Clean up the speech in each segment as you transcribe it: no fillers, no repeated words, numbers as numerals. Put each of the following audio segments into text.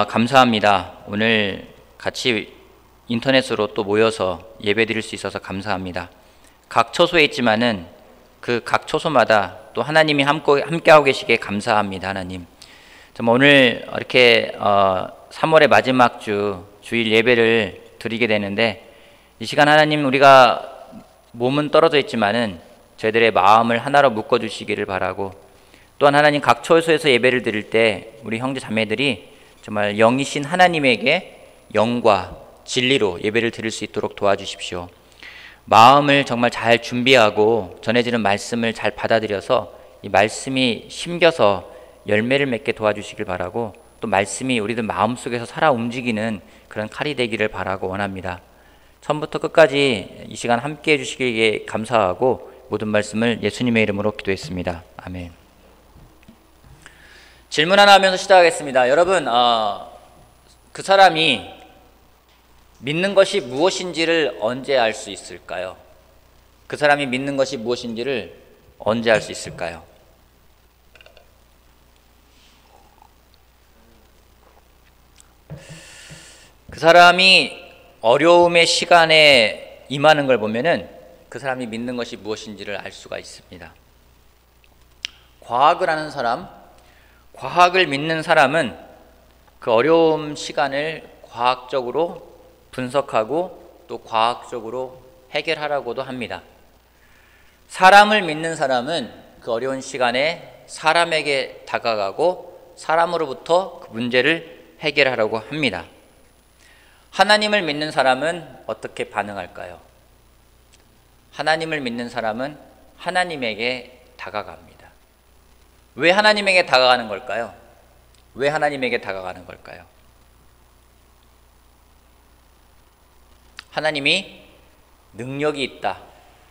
감사합니다. 오늘 같이 인터넷으로 또 모여서 예배 드릴 수 있어서 감사합니다. 각 처소에 있지만은 그 각 처소마다 또 하나님이 함께하고 계시기에 감사합니다. 하나님. 정말 오늘 이렇게 3월의 마지막 주일 예배를 드리게 되는데, 이 시간 하나님, 우리가 몸은 떨어져 있지만은 저희들의 마음을 하나로 묶어 주시기를 바라고, 또한 하나님 각 처소에서 예배를 드릴 때 우리 형제 자매들이 정말 영이신 하나님에게 영과 진리로 예배를 드릴 수 있도록 도와주십시오. 마음을 정말 잘 준비하고 전해지는 말씀을 잘 받아들여서 이 말씀이 심겨서 열매를 맺게 도와주시길 바라고, 또 말씀이 우리들 마음속에서 살아 움직이는 그런 칼이 되기를 바라고 원합니다. 처음부터 끝까지 이 시간 함께 해주시기에 감사하고 모든 말씀을 예수님의 이름으로 기도했습니다. 아멘. 질문 하나 하면서 시작하겠습니다. 여러분, 그 사람이 믿는 것이 무엇인지를 언제 알 수 있을까요? 그 사람이 믿는 것이 무엇인지를 언제 알 수 있을까요? 그 사람이 어려움의 시간에 임하는 걸 보면은 그 사람이 믿는 것이 무엇인지를 알 수가 있습니다. 과학을 하는 사람, 과학을 믿는 사람은 그 어려움 시간을 과학적으로 분석하고 또 과학적으로 해결하라고도 합니다. 사람을 믿는 사람은 그 어려운 시간에 사람에게 다가가고 사람으로부터 그 문제를 해결하라고 합니다. 하나님을 믿는 사람은 어떻게 반응할까요? 하나님을 믿는 사람은 하나님에게 다가갑니다. 왜 하나님에게 다가가는 걸까요? 왜 하나님에게 다가가는 걸까요? 하나님이 능력이 있다,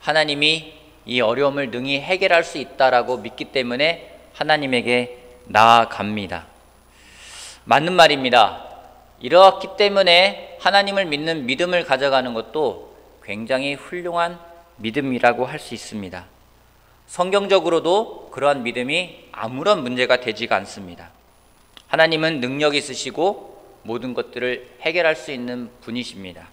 하나님이 이 어려움을 능히 해결할 수 있다라고 믿기 때문에 하나님에게 나아갑니다. 맞는 말입니다. 이렇기 때문에 하나님을 믿는 믿음을 가져가는 것도 굉장히 훌륭한 믿음이라고 할 수 있습니다. 성경적으로도 그러한 믿음이 아무런 문제가 되지가 않습니다. 하나님은 능력이 있으시고 모든 것들을 해결할 수 있는 분이십니다.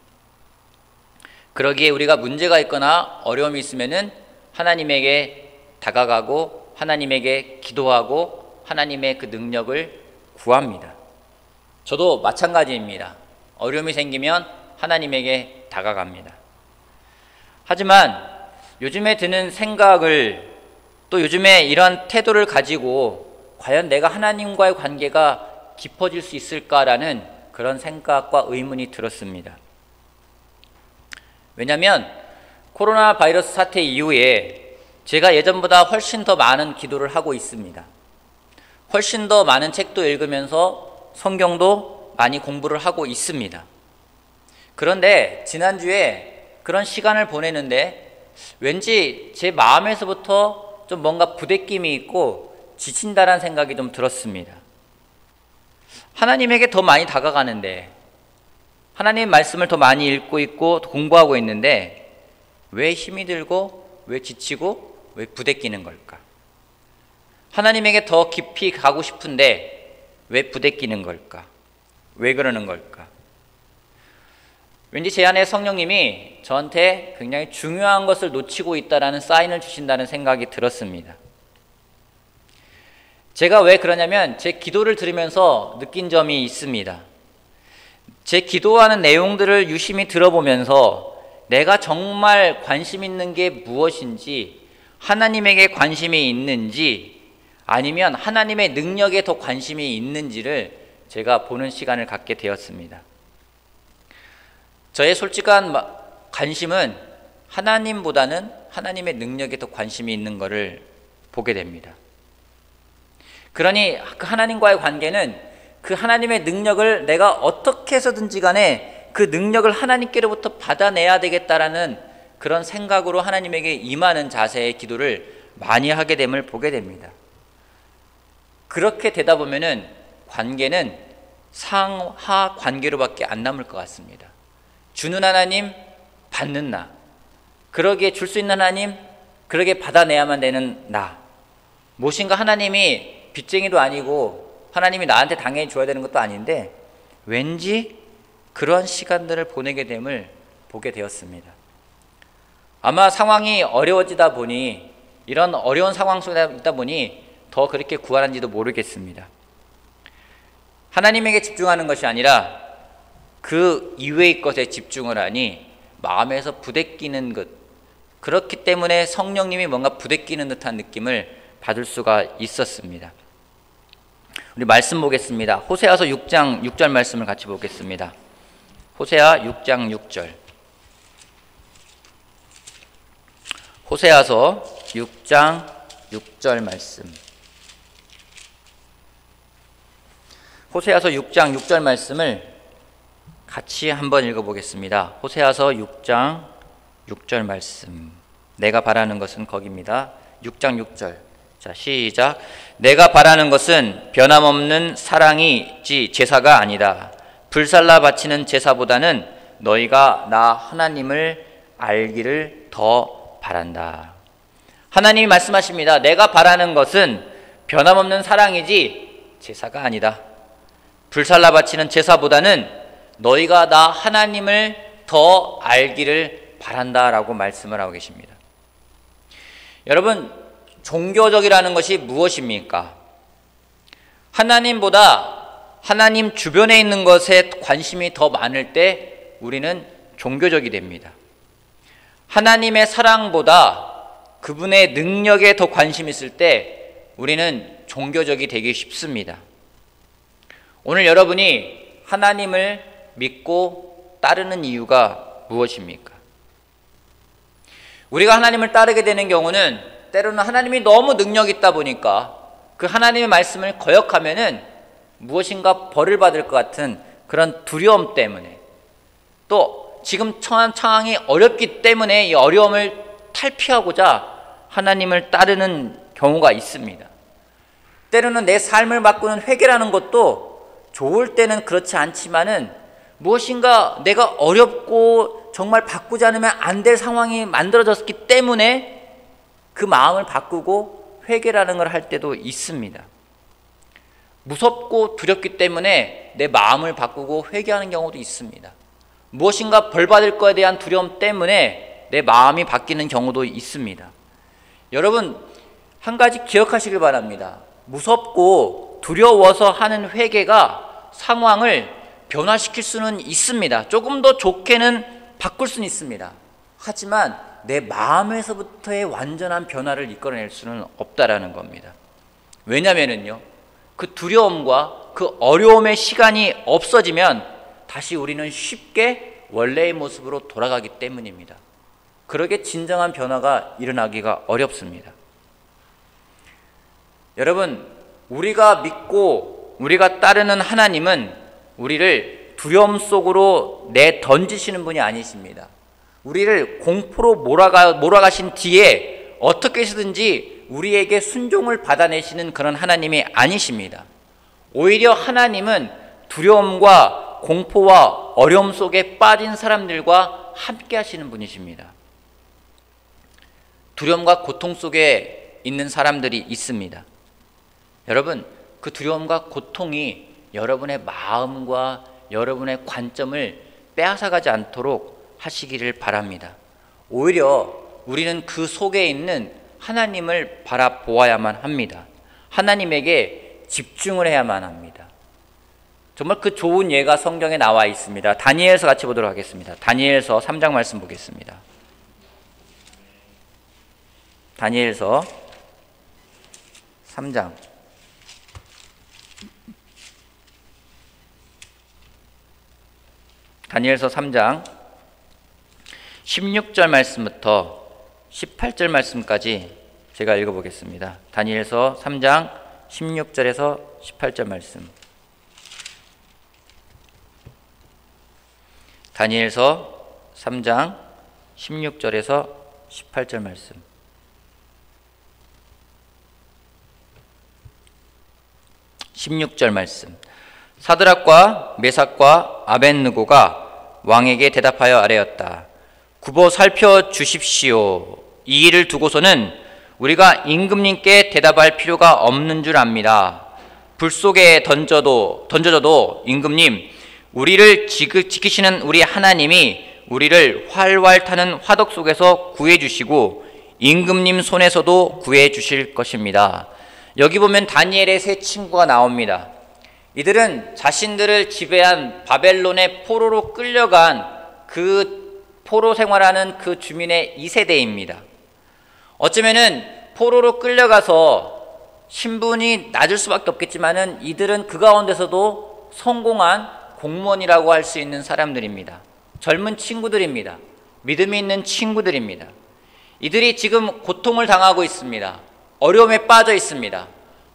그러기에 우리가 문제가 있거나 어려움이 있으면은 하나님에게 다가가고 하나님에게 기도하고 하나님의 그 능력을 구합니다. 저도 마찬가지입니다. 어려움이 생기면 하나님에게 다가갑니다. 하지만 요즘에 드는 생각을, 또 요즘에 이런 태도를 가지고 과연 내가 하나님과의 관계가 깊어질 수 있을까라는 그런 생각과 의문이 들었습니다. 왜냐하면 코로나 바이러스 사태 이후에 제가 예전보다 훨씬 더 많은 기도를 하고 있습니다. 훨씬 더 많은 책도 읽으면서 성경도 많이 공부를 하고 있습니다. 그런데 지난주에 그런 시간을 보내는데 왠지 제 마음에서부터 좀 뭔가 부대낌이 있고 지친다라는 생각이 좀 들었습니다. 하나님에게 더 많이 다가가는데, 하나님의 말씀을 더 많이 읽고 있고 공부하고 있는데 왜 힘이 들고 왜 지치고 왜 부대끼는 걸까? 하나님에게 더 깊이 가고 싶은데 왜 부대끼는 걸까? 왜 그러는 걸까? 왠지 제 안에 성령님이 저한테 굉장히 중요한 것을 놓치고 있다라는 사인을 주신다는 생각이 들었습니다. 제가 왜 그러냐면 제 기도를 들으면서 느낀 점이 있습니다. 제 기도하는 내용들을 유심히 들어보면서 내가 정말 관심 있는 게 무엇인지, 하나님에게 관심이 있는지 아니면 하나님의 능력에 더 관심이 있는지를 제가 보는 시간을 갖게 되었습니다. 저의 솔직한 관심은 하나님보다는 하나님의 능력에 더 관심이 있는 것을 보게 됩니다. 그러니 그 하나님과의 관계는 그 하나님의 능력을 내가 어떻게 해서든지 간에 그 능력을 하나님께로부터 받아내야 되겠다라는 그런 생각으로 하나님에게 임하는 자세의 기도를 많이 하게 됨을 보게 됩니다. 그렇게 되다 보면은 관계는 상하 관계로밖에 안 남을 것 같습니다. 주는 하나님, 받는 나. 그러기에 줄 수 있는 하나님, 그러게 받아내야만 되는 나. 무엇인가 하나님이 빚쟁이도 아니고 하나님이 나한테 당연히 줘야 되는 것도 아닌데 왠지 그런 시간들을 보내게 됨을 보게 되었습니다. 아마 상황이 어려워지다 보니, 이런 어려운 상황 속에 있다 보니 더 그렇게 구하는지도 모르겠습니다. 하나님에게 집중하는 것이 아니라 그 이외의 것에 집중을 하니 마음에서 부대끼는 것, 그렇기 때문에 성령님이 뭔가 부대끼는 듯한 느낌을 받을 수가 있었습니다. 우리 말씀 보겠습니다. 호세아서 6장 6절 말씀을 같이 보겠습니다. 호세아 6장 6절. 호세아서 6장 6절 말씀. 호세아서 6장 6절 말씀을 같이 한번 읽어보겠습니다. 호세아서 6장 6절 말씀. 내가 바라는 것은 거기입니다. 6장 6절. 자, 시작. 내가 바라는 것은 변함없는 사랑이지 제사가 아니다. 불살라 바치는 제사보다는 너희가 나 하나님을 알기를 더 바란다. 하나님이 말씀하십니다. 내가 바라는 것은 변함없는 사랑이지 제사가 아니다. 불살라 바치는 제사보다는 너희가 나 하나님을 더 알기를 바란다라고 말씀을 하고 계십니다. 여러분, 종교적이라는 것이 무엇입니까? 하나님보다 하나님 주변에 있는 것에 관심이 더 많을 때 우리는 종교적이 됩니다. 하나님의 사랑보다 그분의 능력에 더 관심이 있을 때 우리는 종교적이 되기 쉽습니다. 오늘 여러분이 하나님을 믿고 따르는 이유가 무엇입니까? 우리가 하나님을 따르게 되는 경우는 때로는 하나님이 너무 능력 있다 보니까 그 하나님의 말씀을 거역하면은 무엇인가 벌을 받을 것 같은 그런 두려움 때문에, 또 지금 처한 상황이 어렵기 때문에 이 어려움을 탈피하고자 하나님을 따르는 경우가 있습니다. 때로는 내 삶을 바꾸는 회개라는 것도 좋을 때는 그렇지 않지만은 무엇인가 내가 어렵고 정말 바꾸지 않으면 안 될 상황이 만들어졌기 때문에 그 마음을 바꾸고 회개라는 걸 할 때도 있습니다. 무섭고 두렵기 때문에 내 마음을 바꾸고 회개하는 경우도 있습니다. 무엇인가 벌 받을 것에 대한 두려움 때문에 내 마음이 바뀌는 경우도 있습니다. 여러분, 한 가지 기억하시길 바랍니다. 무섭고 두려워서 하는 회개가 상황을 변화시킬 수는 있습니다. 조금 더 좋게는 바꿀 수는 있습니다. 하지만 내 마음에서부터의 완전한 변화를 이끌어낼 수는 없다라는 겁니다. 왜냐면은요, 그 두려움과 그 어려움의 시간이 없어지면 다시 우리는 쉽게 원래의 모습으로 돌아가기 때문입니다. 그러게 진정한 변화가 일어나기가 어렵습니다. 여러분, 우리가 믿고 우리가 따르는 하나님은 우리를 두려움 속으로 내던지시는 분이 아니십니다. 우리를 공포로 몰아가신 뒤에 어떻게 해서든지 우리에게 순종을 받아내시는 그런 하나님이 아니십니다. 오히려 하나님은 두려움과 공포와 어려움 속에 빠진 사람들과 함께 하시는 분이십니다. 두려움과 고통 속에 있는 사람들이 있습니다. 여러분, 그 두려움과 고통이 여러분의 마음과 여러분의 관점을 빼앗아가지 않도록 하시기를 바랍니다. 오히려 우리는 그 속에 있는 하나님을 바라보아야만 합니다. 하나님에게 집중을 해야만 합니다. 정말 그 좋은 예가 성경에 나와 있습니다. 다니엘서 같이 보도록 하겠습니다. 다니엘서 3장 말씀 보겠습니다. 다니엘서 3장. 다니엘서 3장 16절 말씀부터 18절 말씀까지 제가 읽어보겠습니다. 다니엘서 3장 16절에서 18절 말씀. 다니엘서 3장 16절에서 18절 말씀. (16절) 말씀. 사드락과 메삭과 아벳느고가 왕에게 대답하여 아뢰었다. 굽어 살펴주십시오. 이 일을 두고서는 우리가 임금님께 대답할 필요가 없는 줄 압니다. 불 속에 던져져도 임금님, 우리를 지키시는 우리 하나님이 우리를 활활 타는 화덕 속에서 구해주시고 임금님 손에서도 구해주실 것입니다. 여기 보면 다니엘의 세 친구가 나옵니다. 이들은 자신들을 지배한 바벨론의 포로로 끌려간 그 포로 생활하는 그 주민의 2세대입니다. 어쩌면은 포로로 끌려가서 신분이 낮을 수밖에 없겠지만은 이들은 그 가운데서도 성공한 공무원이라고 할 수 있는 사람들입니다. 젊은 친구들입니다. 믿음이 있는 친구들입니다. 이들이 지금 고통을 당하고 있습니다. 어려움에 빠져 있습니다.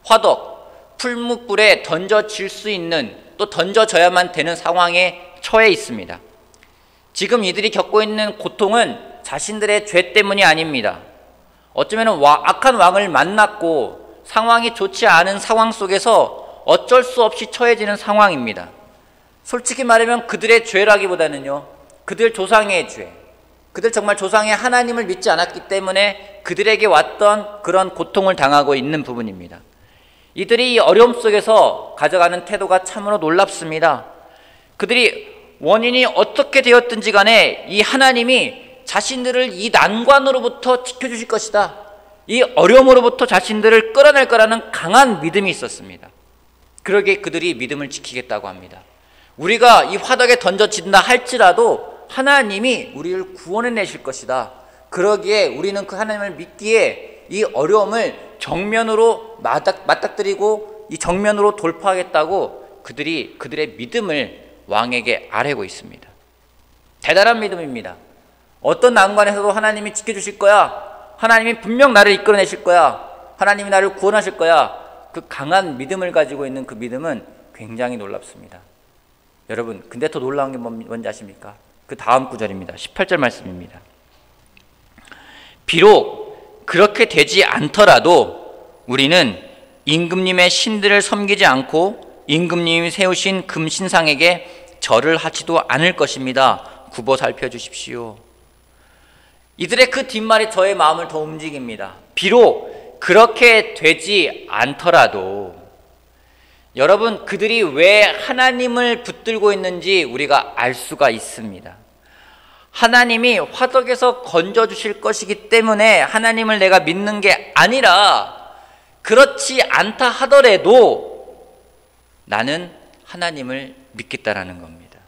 화덕, 풀무불에 던져질 수 있는, 또 던져져야만 되는 상황에 처해 있습니다. 지금 이들이 겪고 있는 고통은 자신들의 죄 때문이 아닙니다. 어쩌면 악한 왕을 만났고 상황이 좋지 않은 상황 속에서 어쩔 수 없이 처해지는 상황입니다. 솔직히 말하면 그들의 죄라기보다는요, 그들 조상의 죄, 그들 정말 조상의 하나님을 믿지 않았기 때문에 그들에게 왔던 그런 고통을 당하고 있는 부분입니다. 이들이 이 어려움 속에서 가져가는 태도가 참으로 놀랍습니다. 그들이 원인이 어떻게 되었든지 간에 이 하나님이 자신들을 이 난관으로부터 지켜주실 것이다, 이 어려움으로부터 자신들을 끌어낼 거라는 강한 믿음이 있었습니다. 그러기에 그들이 믿음을 지키겠다고 합니다. 우리가 이 화덕에 던져진다 할지라도 하나님이 우리를 구원해내실 것이다. 그러기에 우리는 그 하나님을 믿기에 이 어려움을 정면으로 맞닥뜨리고 이 정면으로 돌파하겠다고 그들의 믿음을 왕에게 아뢰고 있습니다. 대단한 믿음입니다. 어떤 난관에서도 하나님이 지켜주실 거야, 하나님이 분명 나를 이끌어내실 거야, 하나님이 나를 구원하실 거야, 그 강한 믿음을 가지고 있는 그 믿음은 굉장히 놀랍습니다. 여러분, 근데 더 놀라운 게 뭔지 아십니까? 그 다음 구절입니다. 18절 말씀입니다. 비록 그렇게 되지 않더라도 우리는 임금님의 신들을 섬기지 않고 임금님이 세우신 금신상에게 절을 하지도 않을 것입니다. 굽어 살펴주십시오. 이들의 그 뒷말이 저의 마음을 더 움직입니다. 비록 그렇게 되지 않더라도, 여러분, 그들이 왜 하나님을 붙들고 있는지 우리가 알 수가 있습니다. 하나님이 화덕에서 건져주실 것이기 때문에 하나님을 내가 믿는 게 아니라, 그렇지 않다 하더라도 나는 하나님을 믿겠다라는 겁니다.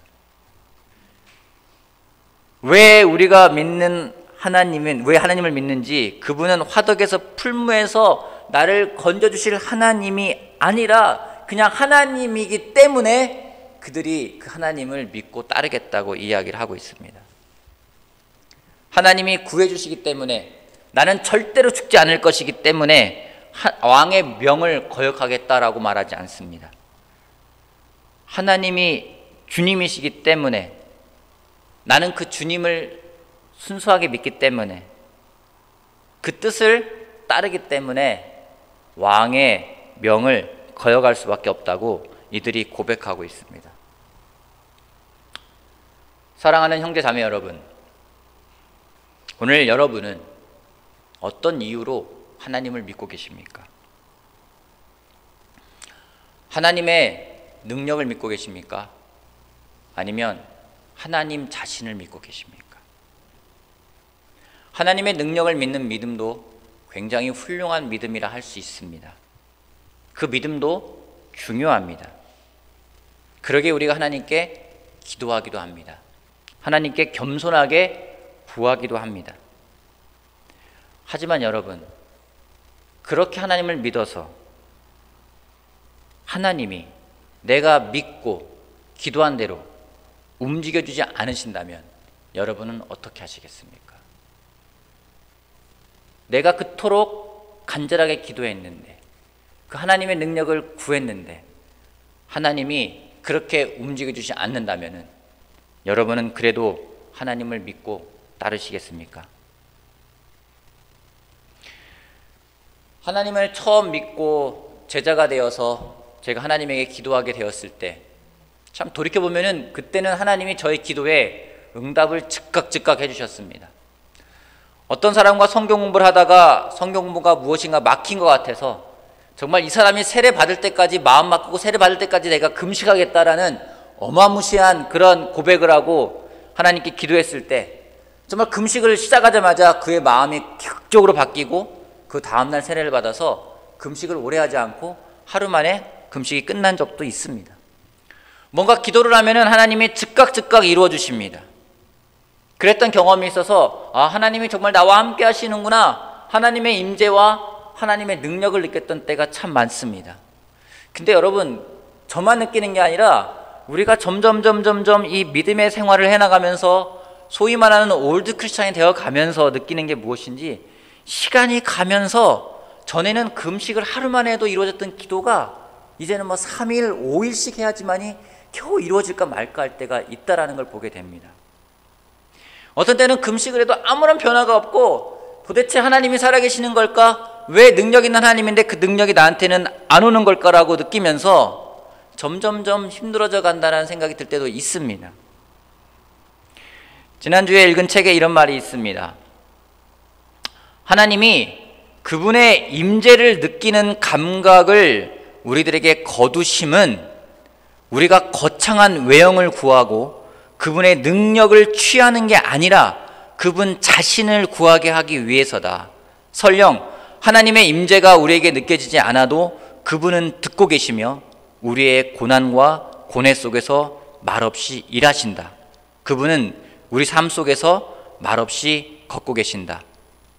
왜 우리가 믿는 하나님은, 왜 하나님을 믿는지, 그분은 화덕에서 풀무에서 나를 건져주실 하나님이 아니라 그냥 하나님이기 때문에 그들이 그 하나님을 믿고 따르겠다고 이야기를 하고 있습니다. 하나님이 구해주시기 때문에, 나는 절대로 죽지 않을 것이기 때문에 왕의 명을 거역하겠다라고 말하지 않습니다. 하나님이 주님이시기 때문에, 나는 그 주님을 순수하게 믿기 때문에, 그 뜻을 따르기 때문에 왕의 명을 거역할 수밖에 없다고 이들이 고백하고 있습니다. 사랑하는 형제 자매 여러분, 오늘 여러분은 어떤 이유로 하나님을 믿고 계십니까? 하나님의 능력을 믿고 계십니까? 아니면 하나님 자신을 믿고 계십니까? 하나님의 능력을 믿는 믿음도 굉장히 훌륭한 믿음이라 할 수 있습니다. 그 믿음도 중요합니다. 그러기에 우리가 하나님께 기도하기도 합니다. 하나님께 겸손하게 구하기도 합니다. 하지만 여러분, 그렇게 하나님을 믿어서 하나님이 내가 믿고 기도한 대로 움직여주지 않으신다면 여러분은 어떻게 하시겠습니까? 내가 그토록 간절하게 기도했는데, 그 하나님의 능력을 구했는데 하나님이 그렇게 움직여주지 않는다면 여러분은 그래도 하나님을 믿고 따르시겠습니까? 하나님을 처음 믿고 제자가 되어서 제가 하나님에게 기도하게 되었을 때, 참 돌이켜보면 그때는 하나님이 저의 기도에 응답을 즉각 해주셨습니다. 어떤 사람과 성경 공부를 하다가 성경 공부가 무엇인가 막힌 것 같아서 정말 이 사람이 세례 받을 때까지 마음 바꾸고 세례 받을 때까지 내가 금식하겠다라는 어마무시한 그런 고백을 하고 하나님께 기도했을 때 정말 금식을 시작하자마자 그의 마음이 극적으로 바뀌고 그 다음날 세례를 받아서 금식을 오래 하지 않고 하루 만에 금식이 끝난 적도 있습니다. 뭔가 기도를 하면은 하나님이 즉각 이루어 주십니다. 그랬던 경험이 있어서 하나님이 정말 나와 함께 하시는구나, 하나님의 임재와 하나님의 능력을 느꼈던 때가 참 많습니다. 근데 여러분, 저만 느끼는 게 아니라 우리가 점점 이 믿음의 생활을 해나가면서 소위 말하는 올드 크리스찬이 되어가면서 느끼는 게 무엇인지, 시간이 가면서 전에는 금식을 하루만 해도 이루어졌던 기도가 이제는 3일, 5일씩 해야지만이 겨우 이루어질까 말까 할 때가 있다라는 걸 보게 됩니다. 어떤 때는 금식을 해도 아무런 변화가 없고 도대체 하나님이 살아계시는 걸까? 왜 능력 있는 하나님인데 그 능력이 나한테는 안 오는 걸까라고 느끼면서 점점 힘들어져 간다는 생각이 들 때도 있습니다. 지난주에 읽은 책에 이런 말이 있습니다. 하나님이 그분의 임재를 느끼는 감각을 우리들에게 거두심은 우리가 거창한 외형을 구하고 그분의 능력을 취하는 게 아니라 그분 자신을 구하게 하기 위해서다. 설령 하나님의 임재가 우리에게 느껴지지 않아도 그분은 듣고 계시며 우리의 고난과 고뇌 속에서 말없이 일하신다. 그분은 우리 삶 속에서 말없이 걷고 계신다.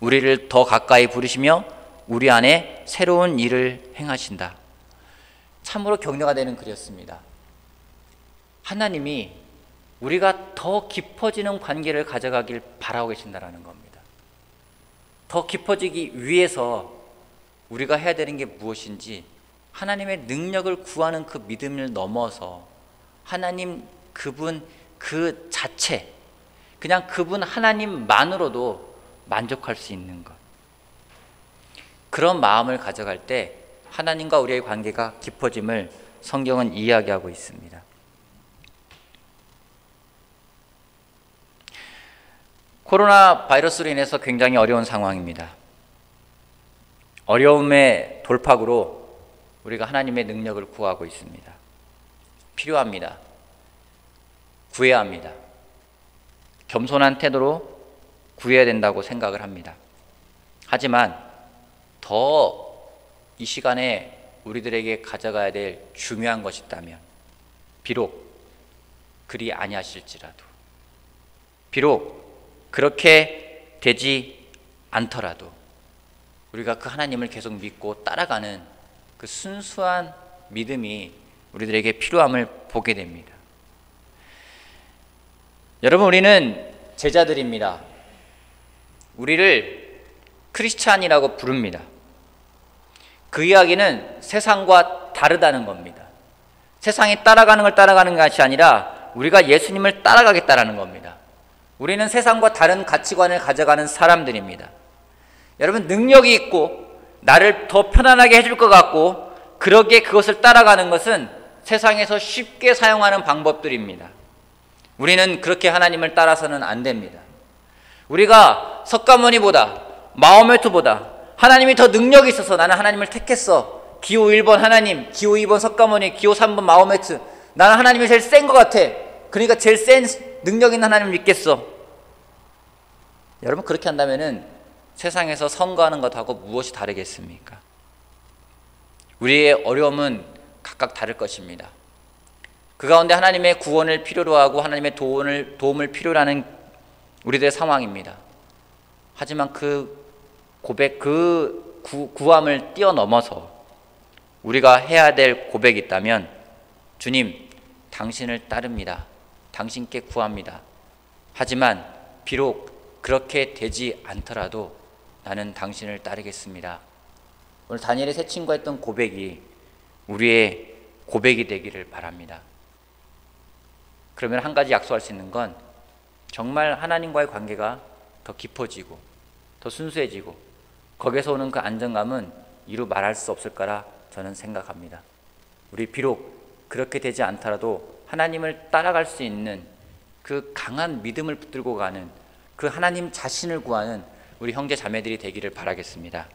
우리를 더 가까이 부르시며 우리 안에 새로운 일을 행하신다. 참으로 격려가 되는 글이었습니다. 하나님이 우리가 더 깊어지는 관계를 가져가길 바라고 계신다는 겁니다. 더 깊어지기 위해서 우리가 해야 되는 게 무엇인지, 하나님의 능력을 구하는 그 믿음을 넘어서 하나님 그분 그 자체, 그냥 그분 하나님만으로도 만족할 수 있는 것, 그런 마음을 가져갈 때 하나님과 우리의 관계가 깊어짐을 성경은 이야기하고 있습니다. 코로나 바이러스로 인해서 굉장히 어려운 상황입니다. 어려움의 돌파구로 우리가 하나님의 능력을 구하고 있습니다. 필요합니다. 구해야 합니다. 겸손한 태도로 구해야 된다고 생각을 합니다. 하지만 더 이 시간에 우리들에게 가져가야 될 중요한 것이 있다면, 비록 그리 아니하실지라도, 비록 그렇게 되지 않더라도 우리가 그 하나님을 계속 믿고 따라가는 그 순수한 믿음이 우리들에게 필요함을 보게 됩니다. 여러분, 우리는 제자들입니다. 우리를 크리스찬이라고 부릅니다. 그 이야기는 세상과 다르다는 겁니다. 세상이 따라가는 걸 따라가는 것이 아니라 우리가 예수님을 따라가겠다라는 겁니다. 우리는 세상과 다른 가치관을 가져가는 사람들입니다. 여러분, 능력이 있고 나를 더 편안하게 해줄 것 같고 그러기에 그것을 따라가는 것은 세상에서 쉽게 사용하는 방법들입니다. 우리는 그렇게 하나님을 따라서는 안 됩니다. 우리가 석가모니보다, 마호메트보다 하나님이 더 능력이 있어서 나는 하나님을 택했어. 기호 1번 하나님, 기호 2번 석가모니, 기호 3번 마호메트, 나는 하나님이 제일 센 것 같아. 그러니까 제일 센 능력 있는 하나님을 믿겠어. 여러분, 그렇게 한다면은 세상에서 선거하는 것하고 무엇이 다르겠습니까? 우리의 어려움은 각각 다를 것입니다. 그 가운데 하나님의 구원을 필요로 하고 하나님의 도움을 필요로 하는 우리들의 상황입니다. 하지만 그 고백, 그 구함을 뛰어넘어서 우리가 해야 될 고백이 있다면, 주님, 당신을 따릅니다. 당신께 구합니다. 하지만 비록 그렇게 되지 않더라도 나는 당신을 따르겠습니다. 오늘 다니엘의 세 친구가 했던 고백이 우리의 고백이 되기를 바랍니다. 그러면 한 가지 약속할 수 있는 건, 정말 하나님과의 관계가 더 깊어지고 더 순수해지고 거기에서 오는 그 안정감은 이루 말할 수 없을 거라 저는 생각합니다. 우리 비록 그렇게 되지 않더라도 하나님을 따라갈 수 있는 그 강한 믿음을 붙들고 가는 그 하나님 자신을 구하는 우리 형제 자매들이 되기를 바라겠습니다.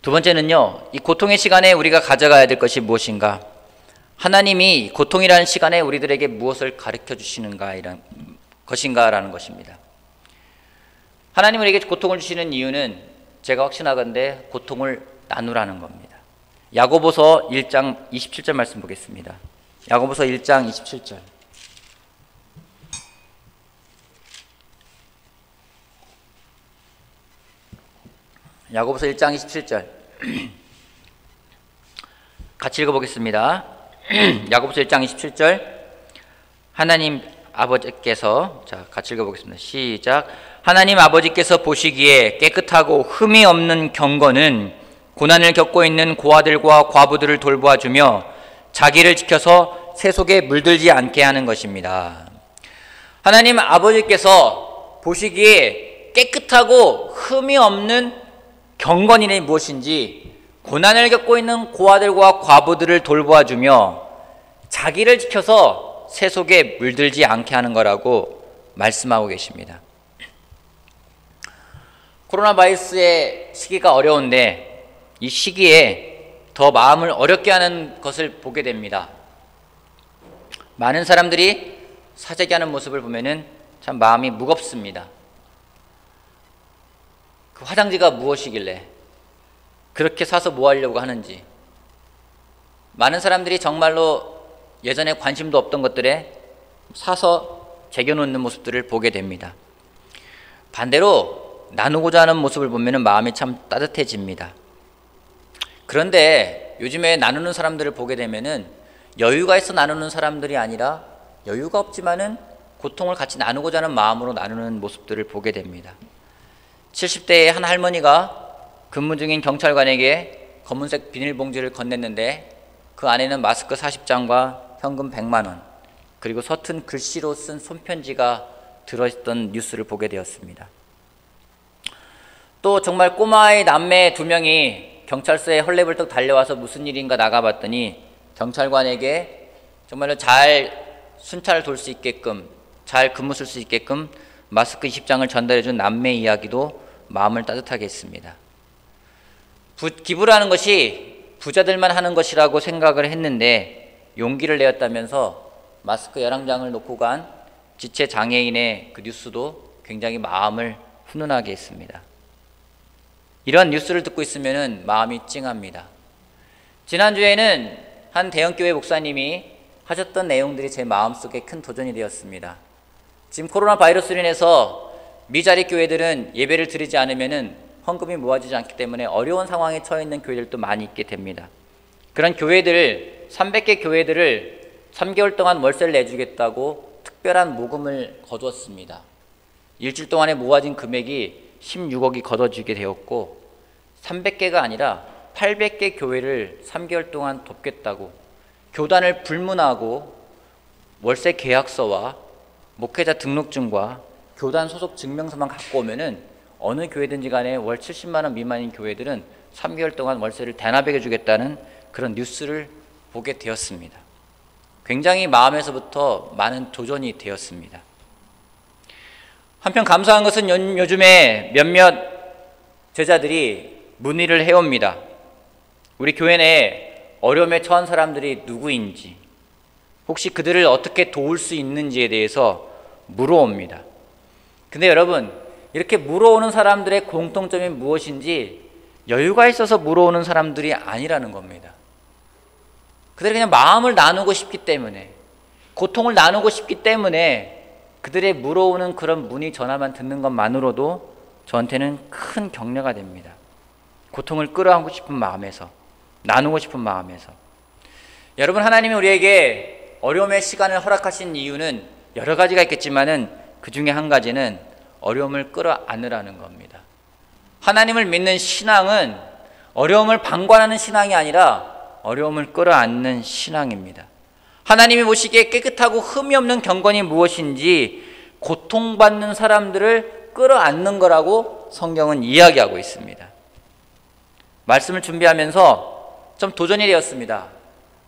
두 번째는요, 이 고통의 시간에 우리가 가져가야 될 것이 무엇인가? 하나님이 고통이라는 시간에 우리들에게 무엇을 가르쳐 주시는가 이런 것인가라는 것입니다. 하나님 우리에게 고통을 주시는 이유는 제가 확신하건대 고통을 나누라는 겁니다. 야고보서 1장 27절 말씀 보겠습니다. 야고보서 1장 27절. 야고보서 1장 27절 같이 읽어보겠습니다. 야고보서 1장 27절 하나님 아버지께서, 자 같이 읽어보겠습니다. 시작. 하나님 아버지께서 보시기에 깨끗하고 흠이 없는 경건은 고난을 겪고 있는 고아들과 과부들을 돌보아주며 자기를 지켜서 세속에 물들지 않게 하는 것입니다. 하나님 아버지께서 보시기에 깨끗하고 흠이 없는 경건이 무엇인지 고난을 겪고 있는 고아들과 과부들을 돌보아주며 자기를 지켜서 세속에 물들지 않게 하는 거라고 말씀하고 계십니다. 코로나 바이러스의 시기가 어려운데 이 시기에 더 마음을 어렵게 하는 것을 보게 됩니다. 많은 사람들이 사재기 하는 모습을 보면은 참 마음이 무겁습니다. 그 화장지가 무엇이길래 그렇게 사서 뭐 하려고 하는지, 많은 사람들이 정말로 예전에 관심도 없던 것들에 사서 제겨놓는 모습들을 보게 됩니다. 반대로 나누고자 하는 모습을 보면 마음이 참 따뜻해집니다. 그런데 요즘에 나누는 사람들을 보게 되면은 여유가 있어 나누는 사람들이 아니라 여유가 없지만은 고통을 같이 나누고자 하는 마음으로 나누는 모습들을 보게 됩니다. 70대의 한 할머니가 근무 중인 경찰관에게 검은색 비닐봉지를 건넸는데 그 안에는 마스크 40장과 현금 100만 원 그리고 서툰 글씨로 쓴 손편지가 들어있던 뉴스를 보게 되었습니다. 또 정말 꼬마의 남매 2명이 경찰서에 헐레벌떡 달려와서 무슨 일인가 나가봤더니 경찰관에게 정말로 잘 순찰을 돌 수 있게끔, 잘 근무 쓸 수 있게끔 마스크 20장을 전달해준 남매 이야기도 마음을 따뜻하게 했습니다. 기부라는 것이 부자들만 하는 것이라고 생각을 했는데 용기를 내었다면서 마스크 11장을 놓고 간 지체장애인의 그 뉴스도 굉장히 마음을 훈훈하게 했습니다. 이런 뉴스를 듣고 있으면 마음이 찡합니다. 지난주에는 한 대형교회 목사님이 하셨던 내용들이 제 마음속에 큰 도전이 되었습니다. 지금 코로나 바이러스로 인해서 미자리 교회들은 예배를 드리지 않으면 헌금이 모아지지 않기 때문에 어려운 상황에 처해 있는 교회들도 많이 있게 됩니다. 그런 교회들, 300개 교회들을 3개월 동안 월세를 내주겠다고 특별한 모금을 거두었습니다. 일주일 동안에 모아진 금액이 16억이 거둬지게 되었고 300개가 아니라 800개 교회를 3개월 동안 돕겠다고 교단을 불문하고 월세 계약서와 목회자 등록증과 교단 소속 증명서만 갖고 오면은 어느 교회든지 간에 월 70만 원 미만인 교회들은 3개월 동안 월세를 대납해 주겠다는 그런 뉴스를 보게 되었습니다. 굉장히 마음에서부터 많은 도전이 되었습니다. 한편 감사한 것은 요즘에 몇몇 제자들이 문의를 해옵니다. 우리 교회 내에 어려움에 처한 사람들이 누구인지, 혹시 그들을 어떻게 도울 수 있는지에 대해서 물어옵니다. 근데 여러분, 이렇게 물어오는 사람들의 공통점이 무엇인지 여유가 있어서 물어오는 사람들이 아니라는 겁니다. 그들이 그냥 마음을 나누고 싶기 때문에, 고통을 나누고 싶기 때문에 그들의 물어오는 그런 문의 전화만 듣는 것만으로도 저한테는 큰 격려가 됩니다. 고통을 끌어안고 싶은 마음에서, 나누고 싶은 마음에서. 여러분, 하나님이 우리에게 어려움의 시간을 허락하신 이유는 여러 가지가 있겠지만은 그 중에 한 가지는 어려움을 끌어안으라는 겁니다. 하나님을 믿는 신앙은 어려움을 방관하는 신앙이 아니라 어려움을 끌어안는 신앙입니다. 하나님이 보시기에 깨끗하고 흠이 없는 경건이 무엇인지 고통받는 사람들을 끌어안는 거라고 성경은 이야기하고 있습니다. 말씀을 준비하면서 좀 도전이 되었습니다.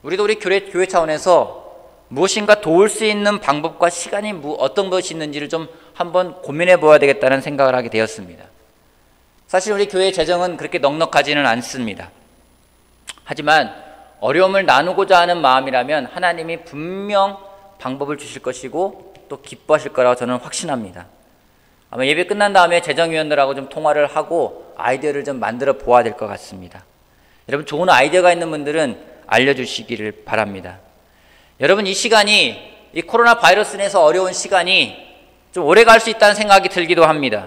우리도 우리 교회 차원에서 무엇인가 도울 수 있는 방법과 시간이 어떤 것이 있는지를 좀 한번 고민해 보아야 되겠다는 생각을 하게 되었습니다. 사실 우리 교회 재정은 그렇게 넉넉하지는 않습니다. 하지만 어려움을 나누고자 하는 마음이라면 하나님이 분명 방법을 주실 것이고 또 기뻐하실 거라고 저는 확신합니다. 아마 예배 끝난 다음에 재정위원들하고 좀 통화를 하고 아이디어를 좀 만들어 보아야 될 것 같습니다. 여러분, 좋은 아이디어가 있는 분들은 알려주시기를 바랍니다. 여러분, 이 시간이, 이 코로나 바이러스 내서 어려운 시간이 좀 오래 갈 수 있다는 생각이 들기도 합니다.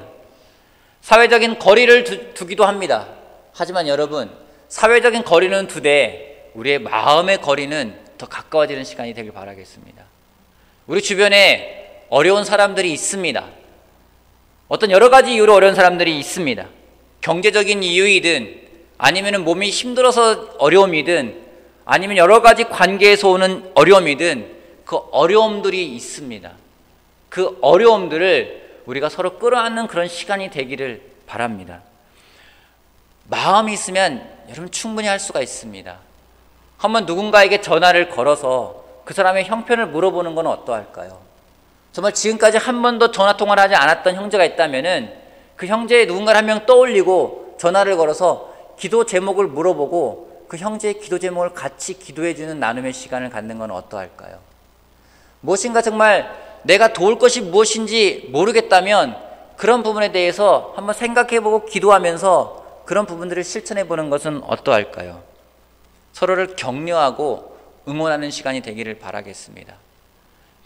사회적인 거리를 두기도 합니다. 하지만 여러분, 사회적인 거리는 두되 우리의 마음의 거리는 더 가까워지는 시간이 되길 바라겠습니다. 우리 주변에 어려운 사람들이 있습니다. 어떤 여러 가지 이유로 어려운 사람들이 있습니다. 경제적인 이유이든 아니면 몸이 힘들어서 어려움이든 아니면 여러 가지 관계에서 오는 어려움이든 그 어려움들이 있습니다. 그 어려움들을 우리가 서로 끌어안는 그런 시간이 되기를 바랍니다. 마음이 있으면 여러분 충분히 할 수가 있습니다. 한번 누군가에게 전화를 걸어서 그 사람의 형편을 물어보는 건 어떠할까요? 정말 지금까지 한 번도 전화통화를 하지 않았던 형제가 있다면은 그 형제의 누군가를 한 명 떠올리고 전화를 걸어서 기도 제목을 물어보고 그 형제의 기도 제목을 같이 기도해주는 나눔의 시간을 갖는 건 어떠할까요? 무엇인가 정말 내가 도울 것이 무엇인지 모르겠다면 그런 부분에 대해서 한번 생각해보고 기도하면서 그런 부분들을 실천해보는 것은 어떠할까요? 서로를 격려하고 응원하는 시간이 되기를 바라겠습니다.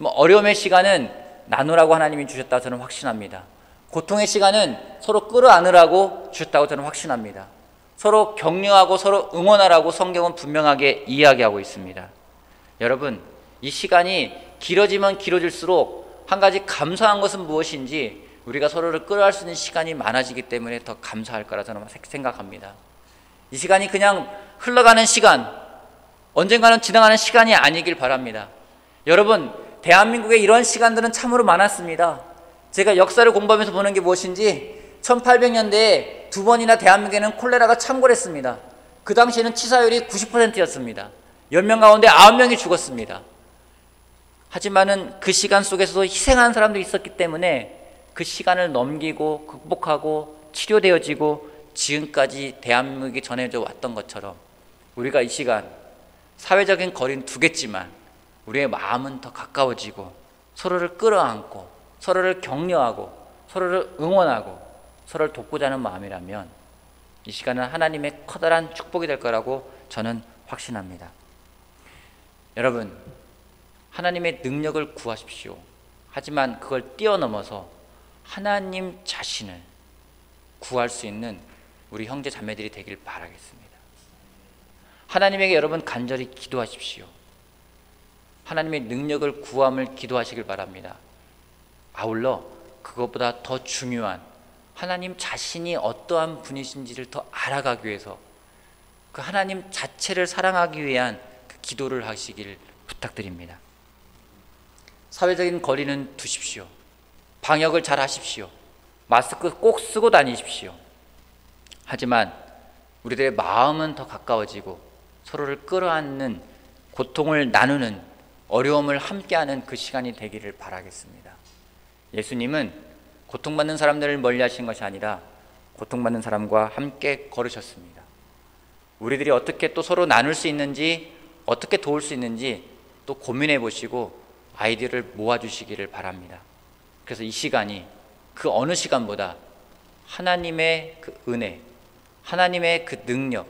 어려움의 시간은 나누라고 하나님이 주셨다고 저는 확신합니다. 고통의 시간은 서로 끌어안으라고 주셨다고 저는 확신합니다. 서로 격려하고 서로 응원하라고 성경은 분명하게 이야기하고 있습니다. 여러분, 이 시간이 길어지면 길어질수록 한 가지 감사한 것은 무엇인지 우리가 서로를 끌어갈 수 있는 시간이 많아지기 때문에 더 감사할 거라 저는 생각합니다. 이 시간이 그냥 흘러가는 시간, 언젠가는 지나가는 시간이 아니길 바랍니다. 여러분, 대한민국에 이런 시간들은 참으로 많았습니다. 제가 역사를 공부하면서 보는 게 무엇인지 1800년대에 두 번이나 대한민국에는 콜레라가 창궐했습니다. 그 당시에는 치사율이 90%였습니다. 10명 가운데 9명이 죽었습니다. 하지만은 그 시간 속에서도 희생하는 사람도 있었기 때문에 그 시간을 넘기고 극복하고 치료되어지고 지금까지 대한민국이 전해져 왔던 것처럼 우리가 이 시간 사회적인 거리는 두겠지만 우리의 마음은 더 가까워지고 서로를 끌어안고 서로를 격려하고 서로를 응원하고 서로를 돕고자 하는 마음이라면 이 시간은 하나님의 커다란 축복이 될 거라고 저는 확신합니다. 여러분, 하나님의 능력을 구하십시오. 하지만 그걸 뛰어넘어서 하나님 자신을 구할 수 있는 우리 형제 자매들이 되길 바라겠습니다. 하나님에게 여러분 간절히 기도하십시오. 하나님의 능력을 구함을 기도하시길 바랍니다. 아울러 그것보다 더 중요한 하나님 자신이 어떠한 분이신지를 더 알아가기 위해서 그 하나님 자체를 사랑하기 위한 그 기도를 하시길 부탁드립니다. 사회적인 거리는 두십시오. 방역을 잘 하십시오. 마스크 꼭 쓰고 다니십시오. 하지만 우리들의 마음은 더 가까워지고 서로를 끌어안는, 고통을 나누는, 어려움을 함께하는 그 시간이 되기를 바라겠습니다. 예수님은 고통받는 사람들을 멀리하신 것이 아니라 고통받는 사람과 함께 걸으셨습니다. 우리들이 어떻게 또 서로 나눌 수 있는지, 어떻게 도울 수 있는지 또 고민해 보시고 아이디어를 모아주시기를 바랍니다. 그래서 이 시간이 그 어느 시간보다 하나님의 그 은혜, 하나님의 그 능력,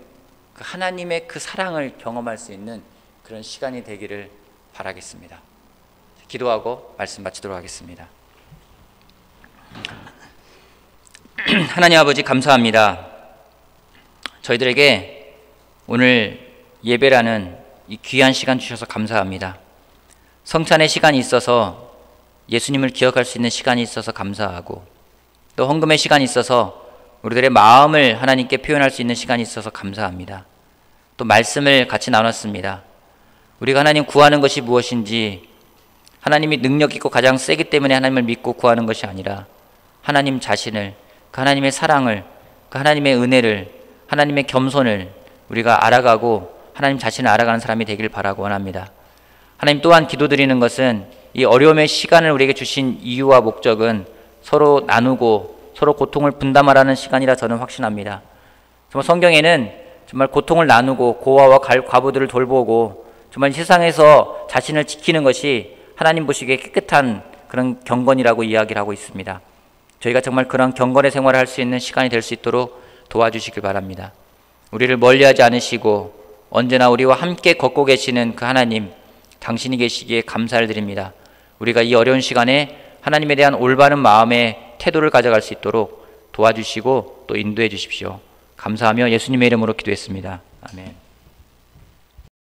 그 하나님의 그 사랑을 경험할 수 있는 그런 시간이 되기를 바라겠습니다. 기도하고 말씀 마치도록 하겠습니다. 하나님 아버지, 감사합니다. 저희들에게 오늘 예배라는 이 귀한 시간 주셔서 감사합니다. 성찬의 시간이 있어서 예수님을 기억할 수 있는 시간이 있어서 감사하고, 또 헌금의 시간이 있어서 우리들의 마음을 하나님께 표현할 수 있는 시간이 있어서 감사합니다. 또 말씀을 같이 나눴습니다. 우리가 하나님 구하는 것이 무엇인지, 하나님이 능력 있고 가장 세기 때문에 하나님을 믿고 구하는 것이 아니라 하나님 자신을, 그 하나님의 사랑을, 그 하나님의 은혜를, 하나님의 겸손을 우리가 알아가고 하나님 자신을 알아가는 사람이 되길 바라고 원합니다. 하나님, 또한 기도드리는 것은 이 어려움의 시간을 우리에게 주신 이유와 목적은 서로 나누고 서로 고통을 분담하라는 시간이라 저는 확신합니다. 정말 성경에는 정말 고통을 나누고 고아와 과부들을 돌보고 정말 세상에서 자신을 지키는 것이 하나님 보시기에 깨끗한 그런 경건이라고 이야기를 하고 있습니다. 저희가 정말 그런 경건의 생활을 할 수 있는 시간이 될 수 있도록 도와주시길 바랍니다. 우리를 멀리하지 않으시고 언제나 우리와 함께 걷고 계시는 그 하나님, 당신이 계시기에 감사를 드립니다. 우리가 이 어려운 시간에 하나님에 대한 올바른 마음의 태도를 가져갈 수 있도록 도와주시고 또 인도해 주십시오. 감사하며 예수님의 이름으로 기도했습니다. 아멘.